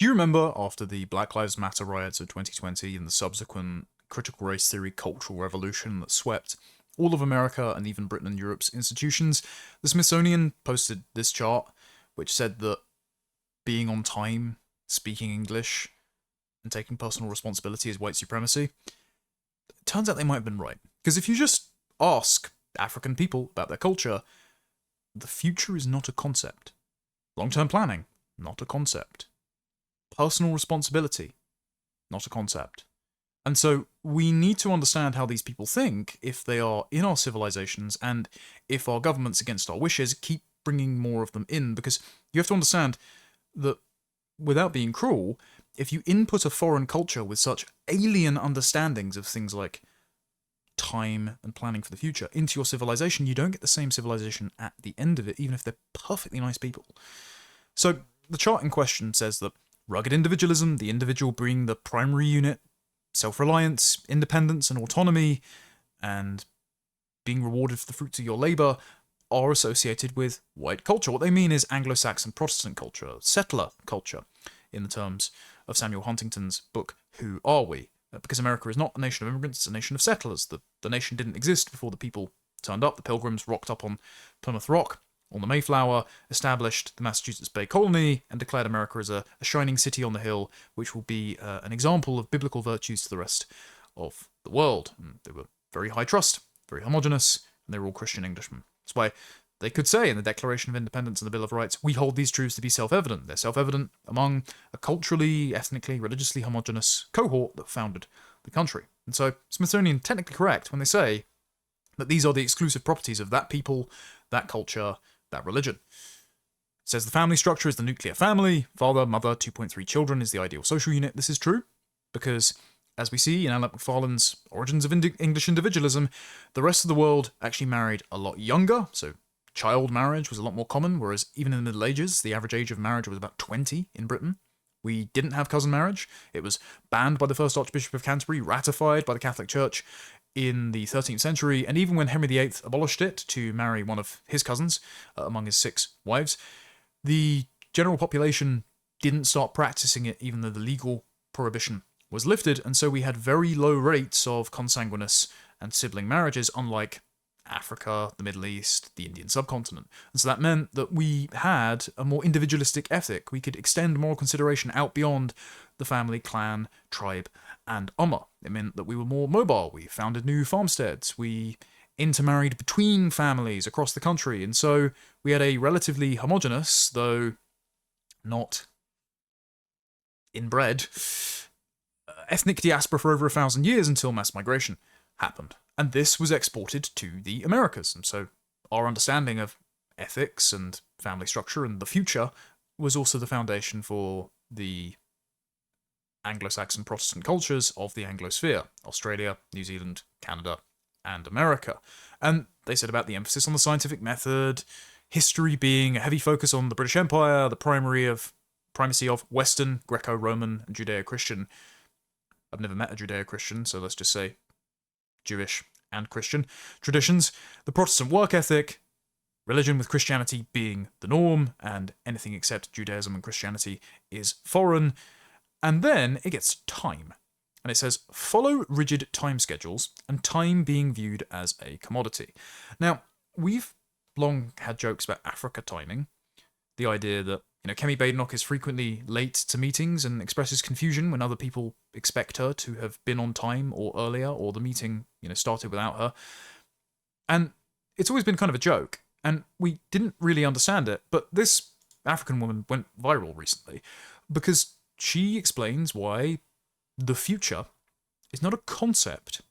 Do you remember after the Black Lives Matter riots of 2020 and the subsequent critical race theory cultural revolution that swept all of America and even Britain and Europe's institutions, the Smithsonian posted this chart which said that being on time, speaking English, and taking personal responsibility is white supremacy? It turns out they might have been right. Because if you just ask African people about their culture, the future is not a concept. Long-term planning, not a concept. Personal responsibility, not a concept. And so we need to understand how these people think if they are in our civilizations and if our governments, against our wishes, keep bringing more of them in. Because you have to understand that, without being cruel, if you input a foreign culture with such alien understandings of things like time and planning for the future into your civilization, you don't get the same civilization at the end of it, even if they're perfectly nice people. So the chart in question says that rugged individualism, the individual being the primary unit, self-reliance, independence and autonomy, and being rewarded for the fruits of your labour are associated with white culture. What they mean is Anglo-Saxon Protestant culture, settler culture, in the terms of Samuel Huntington's book, Who Are We? Because America is not a nation of immigrants, it's a nation of settlers. The nation didn't exist before the people turned up. The Pilgrims rocked up on Plymouth Rock, on the Mayflower, established the Massachusetts Bay Colony, and declared America as a shining city on the hill, which will be an example of biblical virtues to the rest of the world. And they were very high trust, very homogenous, and they were all Christian Englishmen. That's why they could say in the Declaration of Independence and the Bill of Rights, we hold these truths to be self-evident. They're self-evident among a culturally, ethnically, religiously homogenous cohort that founded the country. And so Smithsonian technically correct when they say that these are the exclusive properties of that people, that culture, that religion. It says the family structure is the nuclear family. Father, mother, 2.3 children is the ideal social unit. This is true because, as we see in Alan McFarlane's Origins of English Individualism, the rest of the world actually married a lot younger, so child marriage was a lot more common, whereas even in the Middle Ages, the average age of marriage was about 20 in Britain. We didn't have cousin marriage. It was banned by the first Archbishop of Canterbury, ratified by the Catholic Church in the 13th century, and even when Henry VIII abolished it to marry one of his cousins among his 6 wives, the general population didn't start practicing it even though the legal prohibition was lifted, and so we had very low rates of consanguineous and sibling marriages, unlike Africa, the Middle East, the Indian subcontinent. And so that meant that we had a more individualistic ethic. We could extend moral consideration out beyond the family, clan, tribe, and ummah. It meant that we were more mobile. We founded new farmsteads. We intermarried between families across the country. And so we had a relatively homogenous, though not inbred, ethnic diaspora for over 1,000 years until mass migration happened. And this was exported to the Americas. And so our understanding of ethics and family structure and the future was also the foundation for the Anglo-Saxon Protestant cultures of the Anglosphere: Australia, New Zealand, Canada, and America. And they said about the emphasis on the scientific method, history being a heavy focus on the British Empire, the primacy of Western, Greco-Roman, and Judeo-Christian. I've never met a Judeo-Christian, so let's just say Jewish and Christian traditions, the Protestant work ethic, religion with Christianity being the norm, and anything except Judaism and Christianity is foreign. And then it gets time. And it says, follow rigid time schedules, and time being viewed as a commodity. Now, we've long had jokes about Africa timing, the idea that Kemi Badenoch is frequently late to meetings and expresses confusion when other people expect her to have been on time or earlier, or the meeting, started without her. And it's always been kind of a joke, and we didn't really understand it, but this African woman went viral recently because she explains why the future is not a concept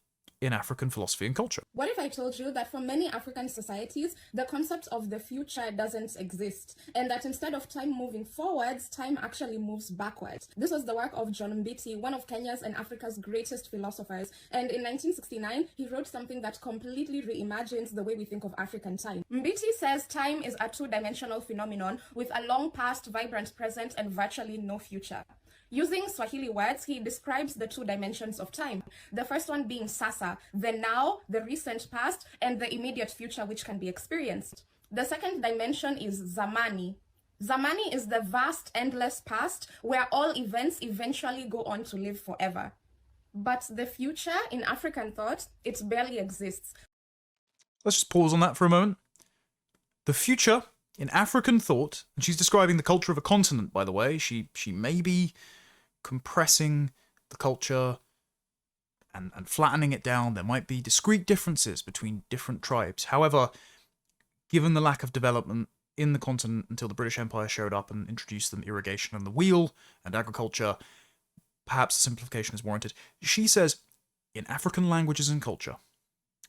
in African philosophy and culture. What if I told you that for many African societies, the concept of the future doesn't exist, and that instead of time moving forwards, time actually moves backwards? This was the work of John Mbiti, one of Kenya's and Africa's greatest philosophers, and in 1969, he wrote something that completely reimagines the way we think of African time. Mbiti says time is a two-dimensional phenomenon with a long past, vibrant present, and virtually no future. Using Swahili words, he describes the two dimensions of time. The first one being sasa, the now, the recent past, and the immediate future which can be experienced. The second dimension is zamani. Zamani is the vast, endless past where all events eventually go on to live forever. But the future in African thought, it barely exists. Let's just pause on that for a moment. The future in African thought, and she's describing the culture of a continent, by the way. She may be compressing the culture and flattening it down. There might be discrete differences between different tribes. However, given the lack of development in the continent until the British Empire showed up and introduced them irrigation and the wheel and agriculture, perhaps simplification is warranted. She says, in African languages and culture,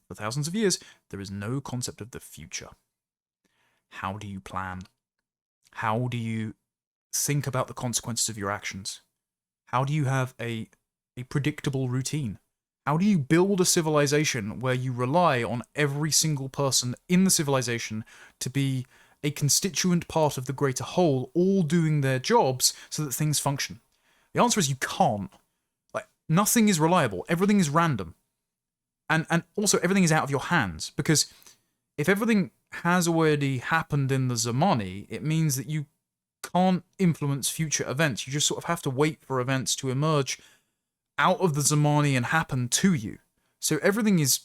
for thousands of years, there is no concept of the future. How do you plan? How do you think about the consequences of your actions? How do you have a predictable routine? How do you build a civilization where you rely on every single person in the civilization to be a constituent part of the greater whole, all doing their jobs so that things function? The answer is you can't. Like, nothing is reliable. Everything is random. And also everything is out of your hands, because if everything has already happened in the Zamani, it means that you can't influence future events. You just sort of have to wait for events to emerge out of the Zamani and happen to you. So everything is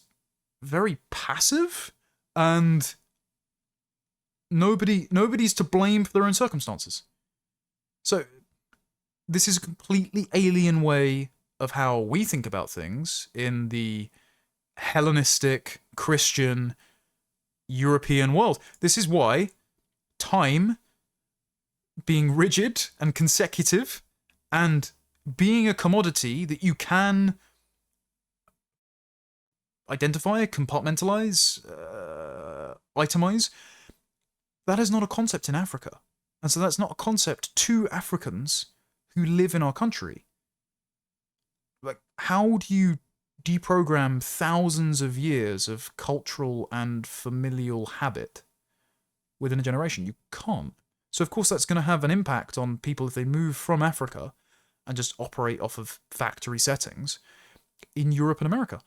very passive, and nobody's to blame for their own circumstances. So this is a completely alien way of how we think about things in the Hellenistic, Christian, European world. This is why time being rigid and consecutive and being a commodity that you can identify, compartmentalize, itemize, that is not a concept in Africa. And so that's not a concept to Africans who live in our country. Like, how do you deprogram thousands of years of cultural and familial habit within a generation? You can't. So of course that's going to have an impact on people if they move from Africa and just operate off of factory settings in Europe and America.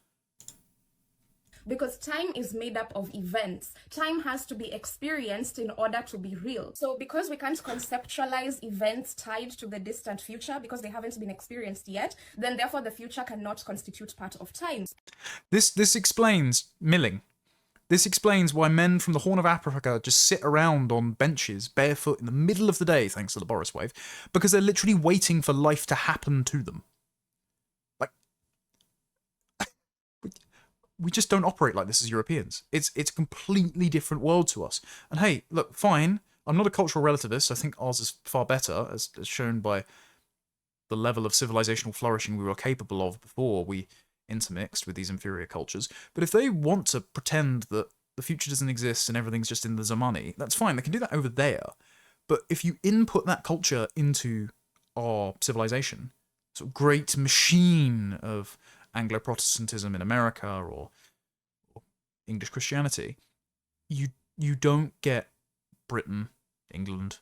Because time is made up of events. Time has to be experienced in order to be real. So because we can't conceptualize events tied to the distant future because they haven't been experienced yet, then therefore the future cannot constitute part of time. This explains milling. This explains why men from the Horn of Africa just sit around on benches barefoot in the middle of the day, thanks to the Boris wave, because they're literally waiting for life to happen to them. Like, we just don't operate like this as Europeans. It's a completely different world to us. And hey, look, fine, I'm not a cultural relativist. I think ours is far better, as shown by the level of civilizational flourishing we were capable of before we intermixed with these inferior cultures. But if they want to pretend that the future doesn't exist and everything's just in the Zamani, that's fine. They can do that over there. But if you input that culture into our civilization, sort of great machine of Anglo-Protestantism in America or English Christianity, you don't get Britain, England,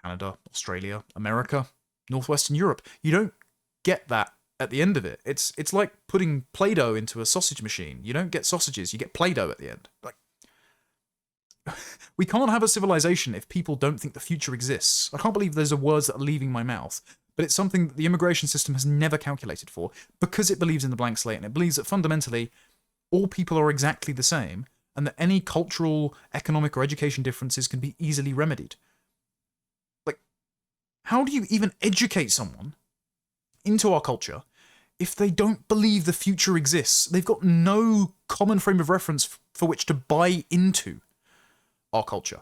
Canada, Australia, America, Northwestern Europe. You don't get that at the end of it. It's like putting Play-Doh into a sausage machine. You don't get sausages, you get Play-Doh at the end. Like, we can't have a civilization if people don't think the future exists. I can't believe those are words that are leaving my mouth, but it's something that the immigration system has never calculated for, because it believes in the blank slate, and it believes that fundamentally all people are exactly the same, and that any cultural, economic, or education differences can be easily remedied. Like, how do you even educate someone into our culture if they don't believe the future exists? They've got no common frame of reference for which to buy into our culture.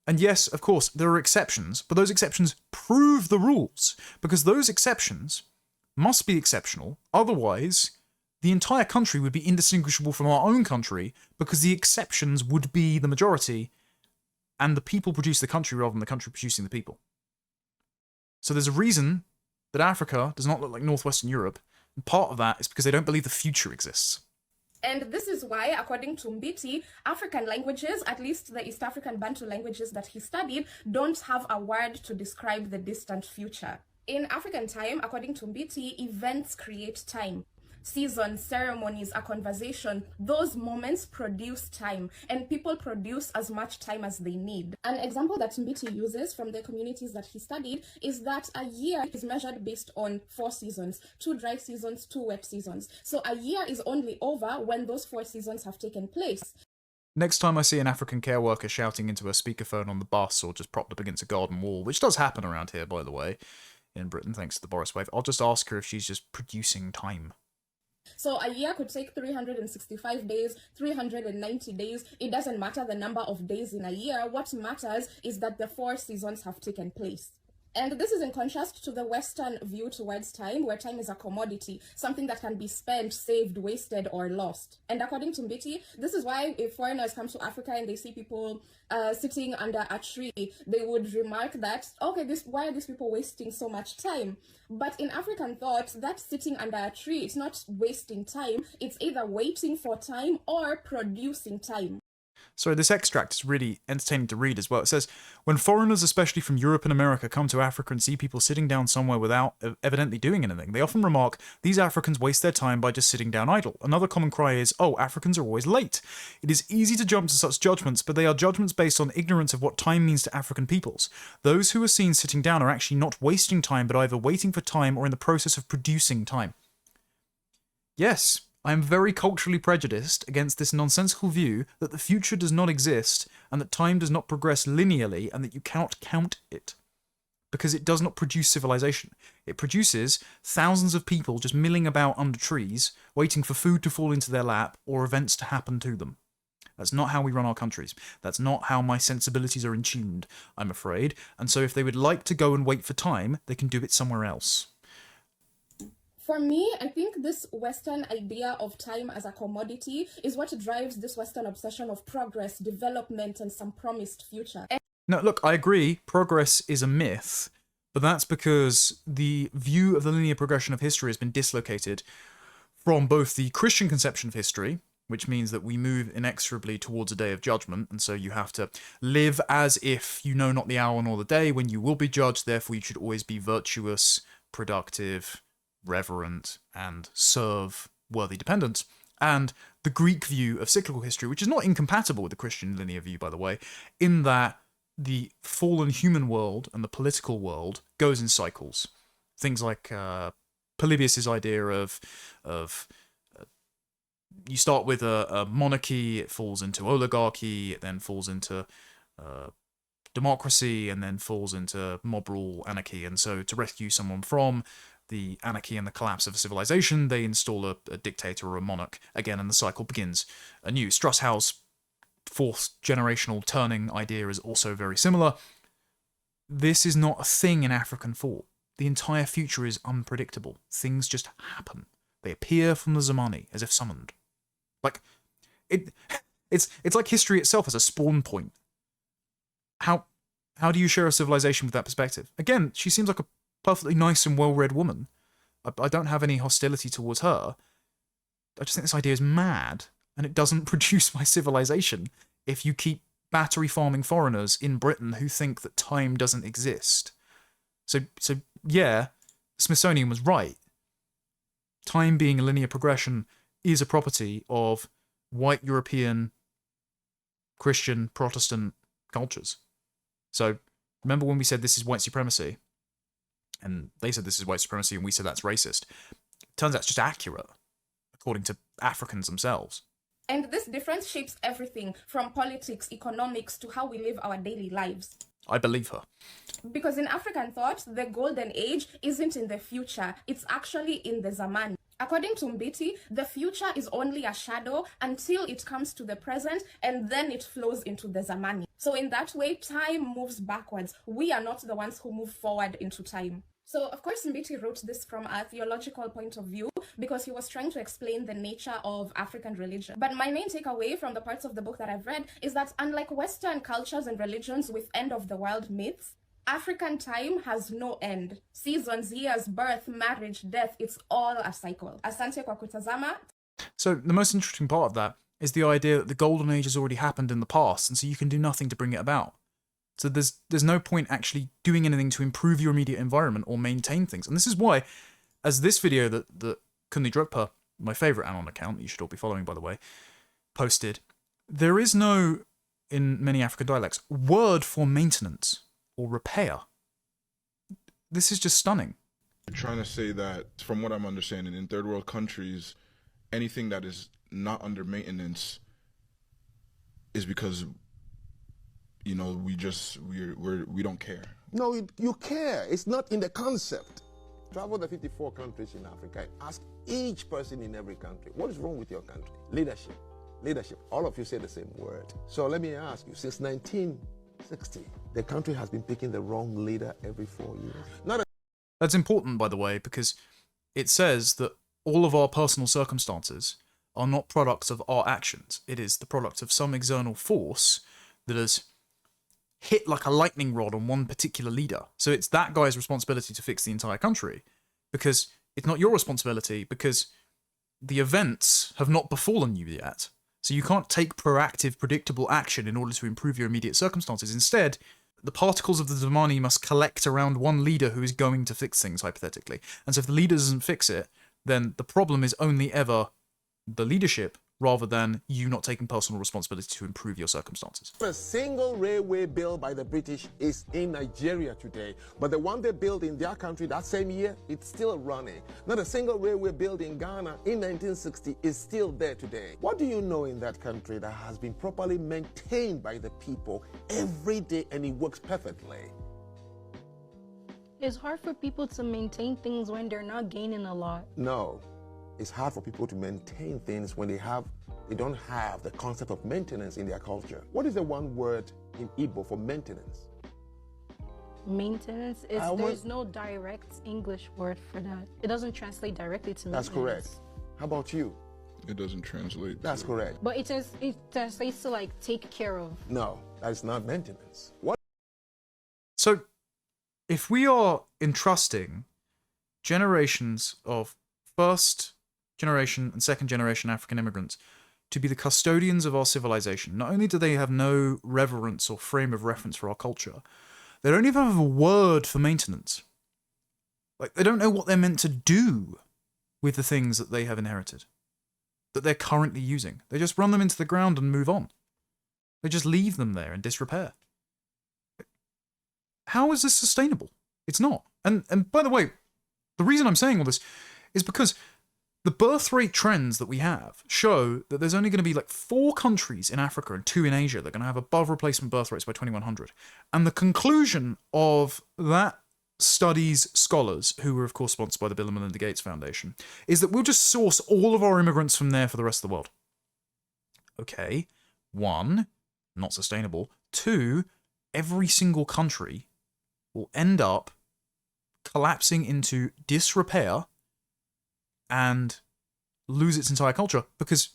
And yes, of course, there are exceptions, but those exceptions prove the rules, because those exceptions must be exceptional. Otherwise, the entire country would be indistinguishable from our own country, because the exceptions would be the majority, and the people produce the country rather than the country producing the people. So there's a reason that Africa does not look like Northwestern Europe, and part of that is because they don't believe the future exists. And this is why, according to Mbiti, African languages, at least the East African Bantu languages that he studied, don't have a word to describe the distant future. In African time, according to Mbiti, events create time. seasons, ceremonies, a conversation, those moments produce time, and people produce as much time as they need. An example that Mbiti uses from the communities that he studied is that a year is measured based on 4 seasons, 2 dry seasons, 2 wet seasons. So a year is only over when those 4 seasons have taken place. Next time I see an African care worker shouting into a speakerphone on the bus or just propped up against a garden wall, which does happen around here, by the way, in Britain, thanks to the Boris wave, I'll just ask her if she's just producing time. So a year could take 365 days, 390 days. It doesn't matter the number of days in a year. What matters is that the 4 seasons have taken place. And this is in contrast to the Western view towards time, where time is a commodity, something that can be spent, saved, wasted, or lost. And according to Mbiti, this is why if foreigners come to Africa and they see people sitting under a tree, they would remark that, okay, why are these people wasting so much time? But in African thought, that sitting under a tree, it's not wasting time. It's either waiting for time or producing time. So this extract is really entertaining to read as well. It says, when foreigners, especially from Europe and America, come to Africa and see people sitting down somewhere without evidently doing anything, they often remark, these Africans waste their time by just sitting down idle. Another common cry is, oh, Africans are always late. It is easy to jump to such judgments, but they are judgments based on ignorance of what time means to African peoples. Those who are seen sitting down are actually not wasting time, but either waiting for time or in the process of producing time. Yes, I am very culturally prejudiced against this nonsensical view that the future does not exist and that time does not progress linearly and that you cannot count it. Because it does not produce civilization. It produces thousands of people just milling about under trees, waiting for food to fall into their lap or events to happen to them. That's not how we run our countries. That's not how my sensibilities are tuned, I'm afraid. And so if they would like to go and wait for time, they can do it somewhere else. For me, I think this Western idea of time as a commodity is what drives this Western obsession of progress, development, and some promised future. No, look, I agree, progress is a myth, but that's because the view of the linear progression of history has been dislocated from both the Christian conception of history, which means that we move inexorably towards a day of judgment, and so you have to live as if you know not the hour nor the day when you will be judged, therefore you should always be virtuous, productive, reverent, and serve worthy dependents, and the Greek view of cyclical history, which is not incompatible with the Christian linear view, by the way, in that the fallen human world and the political world goes in cycles. Things like Polybius's idea of you start with a monarchy, it falls into oligarchy, it then falls into democracy, and then falls into mob rule, anarchy, and so to rescue someone from the anarchy and the collapse of a civilization, they install a dictator or a monarch again, and the cycle begins anew. Strauss-Howe's fourth generational turning idea is also very similar. This is not a thing in African thought. The entire future is unpredictable. Things just happen. They appear from the Zamani as if summoned. Like, it's like history itself as a spawn point. How do you share a civilization with that perspective? Again, she seems like a perfectly nice and well-read woman. I don't have any hostility towards her. I just think this idea is mad, and it doesn't produce my civilization if you keep battery farming foreigners in Britain who think that time doesn't exist. So yeah, Smithsonian was right. Time being a linear progression is a property of white European, Christian, Protestant cultures. So remember when we said this is white supremacy? And they said this is white supremacy, and we said that's racist. Turns out it's just accurate, according to Africans themselves. And this difference shapes everything, from politics, economics, to how we live our daily lives. I believe her. Because in African thought, the golden age isn't in the future, it's actually in the Zaman. According to Mbiti, the future is only a shadow until it comes to the present, and then it flows into the Zamani. So in that way, time moves backwards. We are not the ones who move forward into time. So, of course, Mbiti wrote this from a theological point of view because he was trying to explain the nature of African religion. But my main takeaway from the parts of the book that I've read is that unlike Western cultures and religions with end-of-the-world myths, African time has no end. Seasons, years, birth, marriage, death, it's all a cycle. Asante kwa kutazama. So the most interesting part of that is the idea that the golden age has already happened in the past, and so you can do nothing to bring it about. So there's no point actually doing anything to improve your immediate environment or maintain things. And this is why, as this video that Kunli Drukpa my favorite Anon account, that you should all be following, by the way, posted, there is no, in many African dialects, word for maintenance or repair. This is just stunning. You're trying to say that, from what I'm understanding, in third world countries, anything that is not under maintenance is because, you know, we don't care. No, you care. It's not in the concept. Travel the 54 countries in Africa and ask each person in every country, what is wrong with your country? Leadership. Leadership. All of you say the same word. So let me ask you, since 1960, the country has been picking the wrong leader every 4 years. That's important, by the way, because it says that all of our personal circumstances are not products of our actions. It is the product of some external force that has hit like a lightning rod on one particular leader. So it's that guy's responsibility to fix the entire country, because it's not your responsibility, because the events have not befallen you yet. So you can't take proactive, predictable action in order to improve your immediate circumstances. Instead, the particles of the Damani must collect around one leader who is going to fix things, hypothetically. And so if the leader doesn't fix it, then the problem is only ever the leadership, rather than you not taking personal responsibility to improve your circumstances. A single railway built by the British is in Nigeria today, but the one they built in their country that same year, it's still running. Not a single railway built in Ghana in 1960 is still there today. What do you know in that country that has been properly maintained by the people every day and it works perfectly? It's hard for people to maintain things when they're not gaining a lot. No. It's hard for people to maintain things when they don't have the concept of maintenance in their culture. What is the one word in Igbo for maintenance? Maintenance is, there's no direct English word for that. It doesn't translate directly to maintenance. That's correct. How about you? It doesn't translate. That's correct. But it translates to like take care of. No, that's not maintenance. What? So, if we are entrusting generations of first generation and second generation African immigrants to be the custodians of our civilization, not only do they have no reverence or frame of reference for our culture, they don't even have a word for maintenance. Like, they don't know what they're meant to do with the things that they have inherited, that they're currently using. They just run them into the ground and move on. They just leave them there in disrepair. How is this sustainable? It's not. And by the way, the reason I'm saying all this is because the birth rate trends that we have show that there's only going to be like 4 countries in Africa and 2 in Asia that are going to have above replacement birth rates by 2100. And the conclusion of that study's scholars, who were of course sponsored by the Bill and Melinda Gates Foundation, is that we'll just source all of our immigrants from there for the rest of the world. Okay, 1, not sustainable. 2, every single country will end up collapsing into disrepair and lose its entire culture, because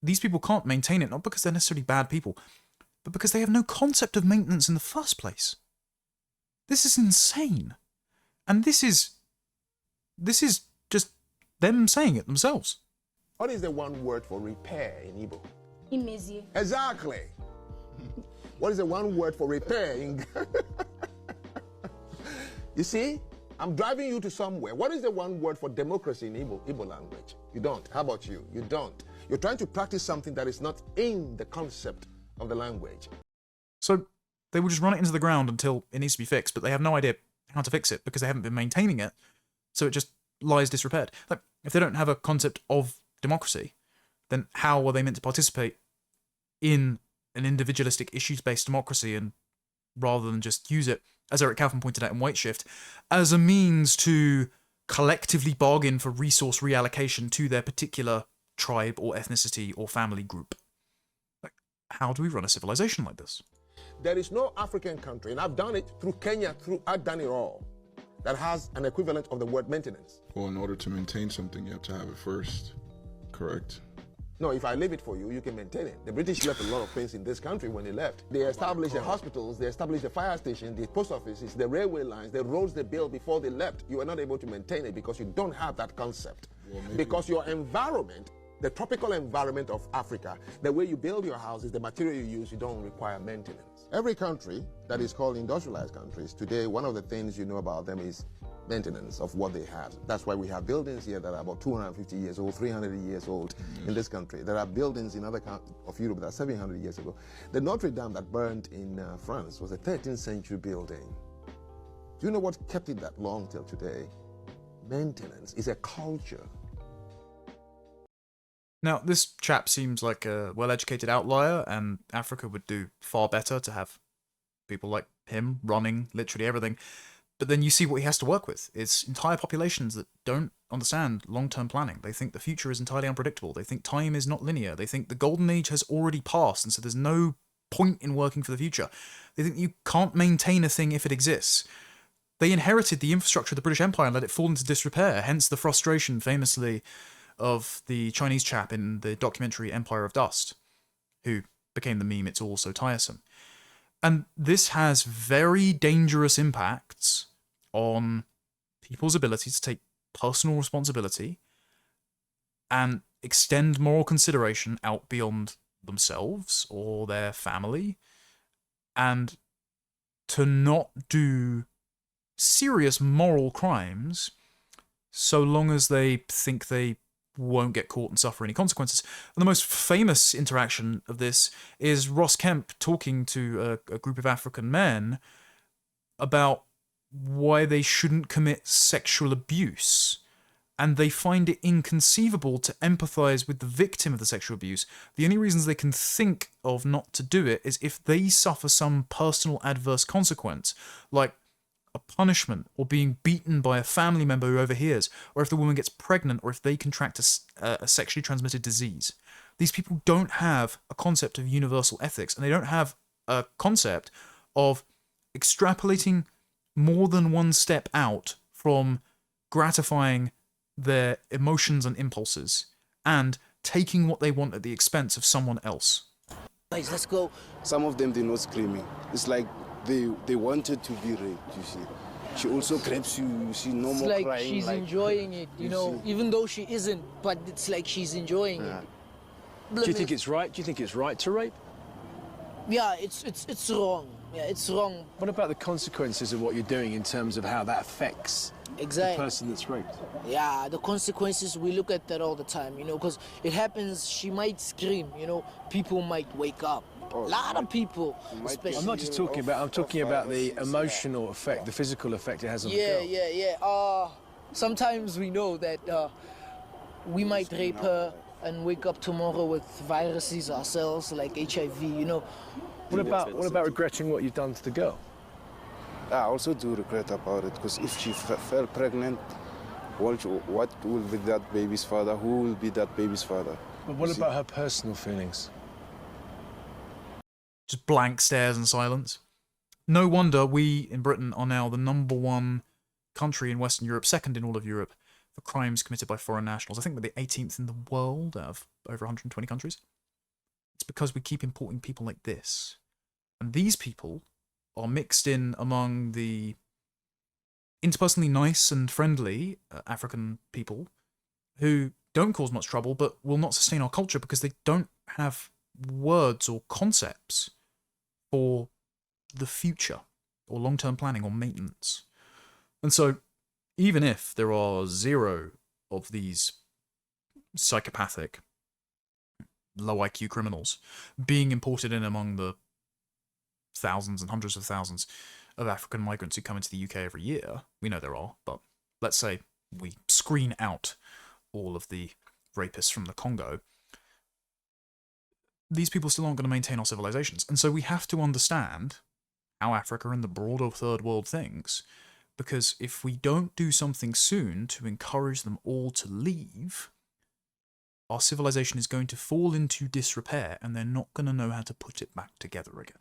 these people can't maintain it, not because they're necessarily bad people, but because they have no concept of maintenance in the first place. This is insane. And this is just them saying it themselves. What is the one word for repair in Igbo? Imezie. Exactly. What is the one word for repair in You see? I'm driving you to somewhere. What is the one word for democracy in Igbo language? You don't. How about you? You don't. You're trying to practice something that is not in the concept of the language. So they will just run it into the ground until it needs to be fixed, but they have no idea how to fix it because they haven't been maintaining it, so it just lies disrepaired. Like, if they don't have a concept of democracy, then how are they meant to participate in an individualistic, issues-based democracy, and rather than just use it, as Eric Kaufman pointed out in White Shift, as a means to collectively bargain for resource reallocation to their particular tribe or ethnicity or family group? Like, how do we run a civilization like this? There is no African country, and I've done it through Kenya, I've done it all, that has an equivalent of the word maintenance. Well, in order to maintain something, you have to have it first, correct? No, if I leave it for you, you can maintain it. The British left a lot of things in this country when they left. They established the hospitals, they established the fire station, the post offices, the railway lines, the roads they built before they left. You are not able to maintain it because you don't have that concept. Well, because your environment, the tropical environment of Africa, the way you build your houses, the material you use, you don't require maintenance. Every country that is called industrialized countries, today one of the things you know about them is maintenance of what they had. That's why we have buildings here that are about 250 years old, 300 years old in this country. There are buildings in other countries of Europe that are 700 years ago. The Notre Dame that burned in France was a 13th century building. Do you know what kept it that long till today? Maintenance is a culture. Now, this chap seems like a well-educated outlier, and Africa would do far better to have people like him running literally everything. But then you see what he has to work with. It's entire populations that don't understand long-term planning. They think the future is entirely unpredictable. They think time is not linear. They think the golden age has already passed, and so there's no point in working for the future. They think you can't maintain a thing if it exists. They inherited the infrastructure of the British Empire and let it fall into disrepair, hence the frustration, famously, of the Chinese chap in the documentary Empire of Dust, who became the meme "It's all so tiresome." And this has very dangerous impacts on people's ability to take personal responsibility and extend moral consideration out beyond themselves or their family, and to not do serious moral crimes so long as they think they won't get caught and suffer any consequences. And the most famous interaction of this is Ross Kemp talking to a group of African men about why they shouldn't commit sexual abuse. And they find it inconceivable to empathize with the victim of the sexual abuse. The only reasons they can think of not to do it is if they suffer some personal adverse consequence, like a punishment, or being beaten by a family member who overhears, or if the woman gets pregnant, or if they contract a sexually transmitted disease. These people don't have a concept of universal ethics, and they don't have a concept of extrapolating more than one step out from gratifying their emotions and impulses and taking what they want at the expense of someone else. Guys, let's go. Some of them, they're not screaming. It's like they wanted to be raped, you see. She also grabs you see, no It's more like crying. she's enjoying it, you know, see. even though she isn't, but it's like she's enjoying it. Do you think it's right? Do you think it's right to rape? Yeah, it's wrong. Yeah, it's wrong. What about the consequences of what you're doing in terms of how that affects the Exactly. person that's raped? Yeah, the consequences, we look at that all the time, you know, because it happens, she might scream, you know, people might wake up. A lot of people, especially. I'm not just talking about, I'm talking about the emotional effect, the physical effect it has on the Yeah, girl. yeah. Sometimes we know that we might rape her and wake up tomorrow with viruses ourselves, like HIV, you know. What about regretting what you've done to the girl? I also do regret about it, because if she fell pregnant, what will be that baby's father? Who will be that baby's father? But what about her personal feelings? Just blank stares and silence. No wonder we in Britain are now the #1 country in Western Europe, second in all of Europe, for crimes committed by foreign nationals. I think we're the 18th in the world out of over 120 countries. It's because we keep importing people like this. And these people are mixed in among the interpersonally nice and friendly African people who don't cause much trouble but will not sustain our culture because they don't have words or concepts for the future or long-term planning or maintenance. And so even if there are 0 of these psychopathic low IQ criminals being imported in among the thousands and hundreds of thousands of African migrants who come into the UK every year, we know there are, but let's say we screen out all of the rapists from the Congo, these people still aren't going to maintain our civilizations. And so we have to understand how Africa and the broader third world thinks, because if we don't do something soon to encourage them all to leave, our civilization is going to fall into disrepair and they're not going to know how to put it back together again.